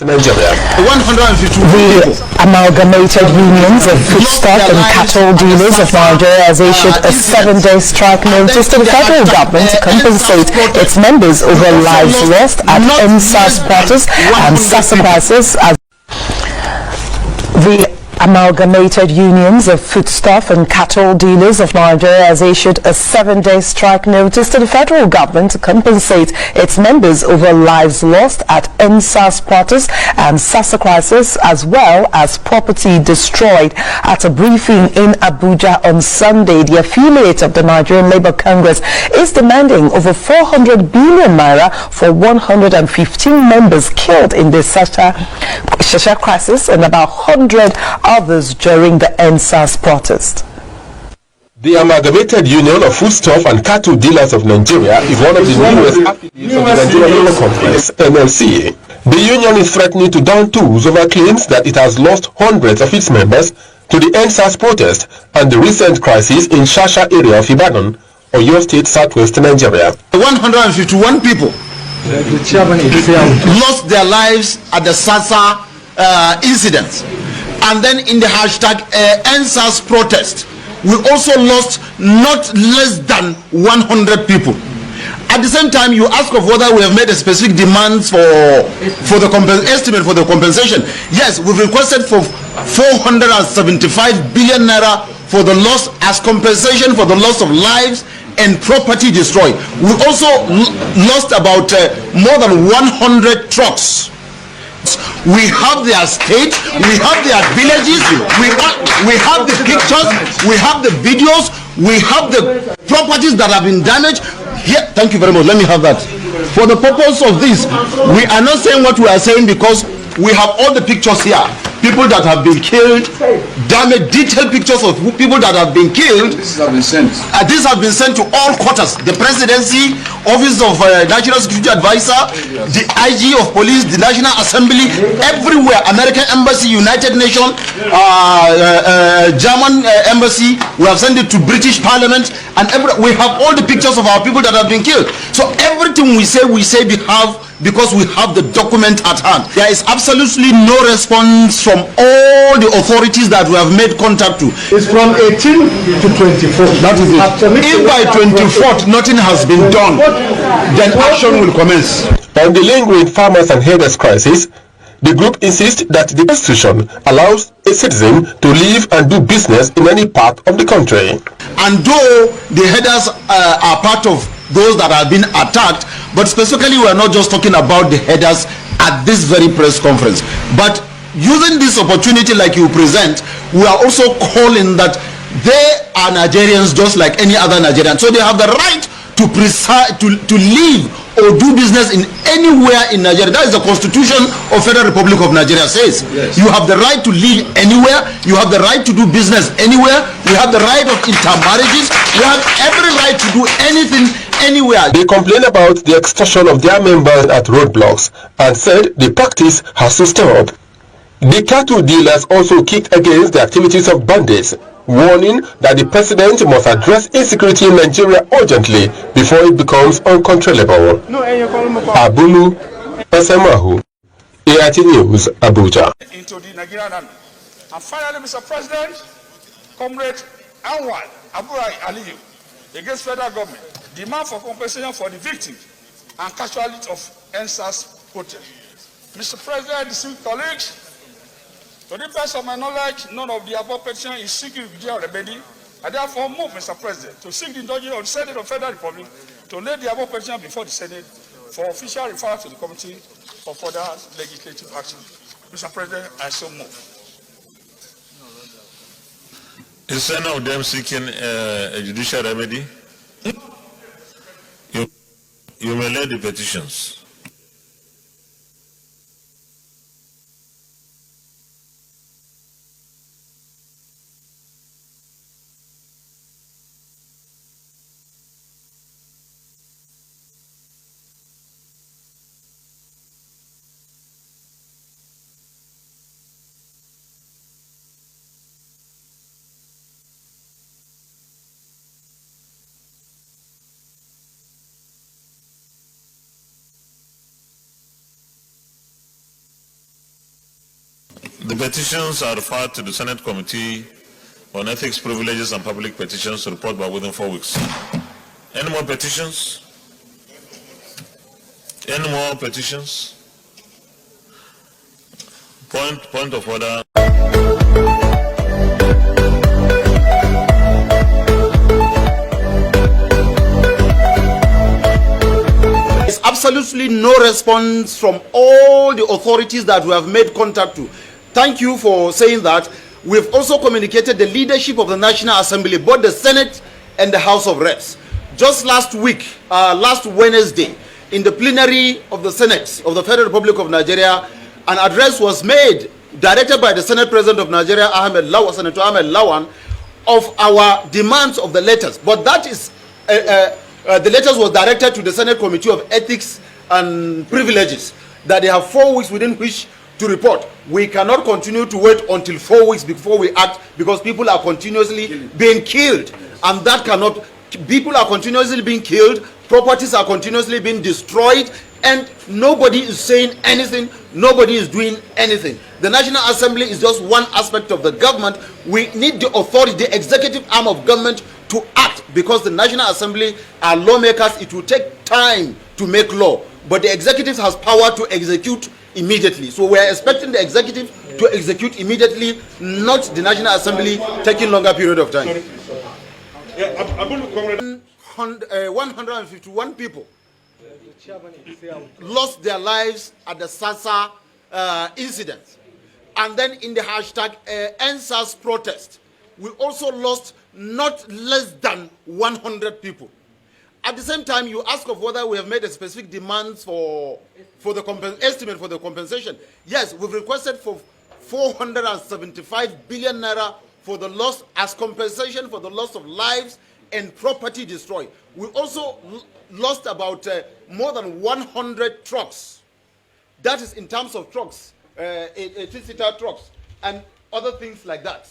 Nigeria. 152 The Amalgamated Unions of Foodstuff and Cattle Dealers of Nigeria has issued a 7-day strike notice to the federal government to compensate its members over lives lost at NSAS quarters and SASA crisis. The Amalgamated Unions of Foodstuff and Cattle Dealers of Nigeria has issued a 7-day strike notice to the federal government to compensate its members over lives lost at NSAS quarters and SASA crisis, as well as property destroyed. At a briefing in Abuja on Sunday, the affiliate of the Nigerian Labour Congress is demanding over 400 billion naira for 115 members killed in the SASA crisis and about 100 others during the NSAS protest. The Amalgamated Union of Foodstuff and Cattle Dealers of Nigeria is one of the newest affiliates of the Nigerian Labour Congress, NLC. The union is threatening to down tools over claims that it has lost hundreds of its members to the NSAS protest and the recent crisis in Shasha area of Ibadan, Oyo State, southwest Nigeria. 151 people lost their lives at the SASA incident. And then in the hashtag NSAS protest, we also lost not less than 100 people. At the same time, you ask of whether we have made a specific demands for the estimate for the compensation. Yes, we've requested for 475 billion naira for the loss as compensation for the loss of lives and property destroyed. We also lost about more than 100 trucks. We have their state, we have their villages, we have the pictures, we have the videos, we have the properties that have been damaged. Here, thank you very much. Let me have that. For the purpose of this, we are not saying what we are saying because we have all the pictures here. People that have been killed, damaged, detailed pictures of people that have been killed. These have been sent. These have been sent to all quarters. The presidency, Office of National Security Advisor, the IG of Police, the National Assembly, everywhere. American Embassy, United Nations, German Embassy. We have sent it to British Parliament, and we have all the pictures of our people that have been killed. So everything we say we have, because we have the document at hand. There is absolutely no response from all the authorities that we have made contact to. It's from 18 to 24. That is it. If by 24th nothing has been done, then action will commence. On the lingering farmers and herders crisis, the group insists that the Constitution allows a citizen to live and do business in any part of the country. And though the herders are part of those that have been attacked, but specifically we are not just talking about the headers at this very press conference, but using this opportunity like you present, we are also calling that they are Nigerians just like any other Nigerian, so they have the right to live or do business in anywhere in Nigeria. That is the Constitution of Federal Republic of Nigeria says. Yes. You have the right to live anywhere, you have the right to do business anywhere, we have the right of intermarriages, we have every right to do anything anywhere. They complain about the extortion of their members at roadblocks and said the practice has to stop. The cattle dealers also kicked against the activities of bandits, warning that the president must address insecurity in Nigeria urgently before it becomes uncontrollable. Abulu Esemahu, AIT News, Abuja. Into the Nigerian army. And finally, Mr. President, Comrade Anwar Aburai Aliyu, against federal government, demand for compensation for the victims and casualties of NSAS protest. Mr. President, distinguished colleagues, to the best of my knowledge, none of the above petition is seeking judicial remedy. I therefore move, Mr. President, to seek the indulgence of the Senate of Federal Republic to lay the above petition before the Senate for official referral to the Committee for further legislative action. Mr. President, I so move. Is any of them seeking a judicial remedy? You may lay the petitions. The petitions are referred to the Senate Committee on Ethics, Privileges and Public Petitions to report by within 4 weeks. Any more petitions? Any more petitions? Point of order. There's absolutely no response from all the authorities that we have made contact to. Thank you for saying that. We've also communicated the leadership of the National Assembly, both the Senate and the House of Reps. Just last week, last Wednesday, in the plenary of the Senate of the Federal Republic of Nigeria, an address was made, directed by the Senate President of Nigeria, Senator Ahmed Lawan, of our demands of the letters. But that is, the letters was directed to the Senate Committee of Ethics and Privileges, that they have 4 weeks within which to report. We cannot continue to wait until 4 weeks before we act, because people are continuously being killed, and that cannot. People are continuously being killed, properties are continuously being destroyed, and nobody is saying anything, nobody is doing anything. The National Assembly is just one aspect of the government. We need the authority, the executive arm of government, to act, because the National Assembly are lawmakers. It will take time to make law, but the executive has power to execute immediately. So we are expecting the executive to execute immediately, not the National Assembly taking longer period of time. 151 people lost their lives at the SARSA incident. And then in the hashtag EndSARS protest, we also lost not less than 100 people. At the same time, you ask of whether we have made a specific demands for the estimate for the compensation. Yes, we've requested for 475 billion naira for the loss as compensation for the loss of lives and property destroyed. We also lost about more than 100 trucks. That is in terms of trucks, 18-seater trucks, and other things like that.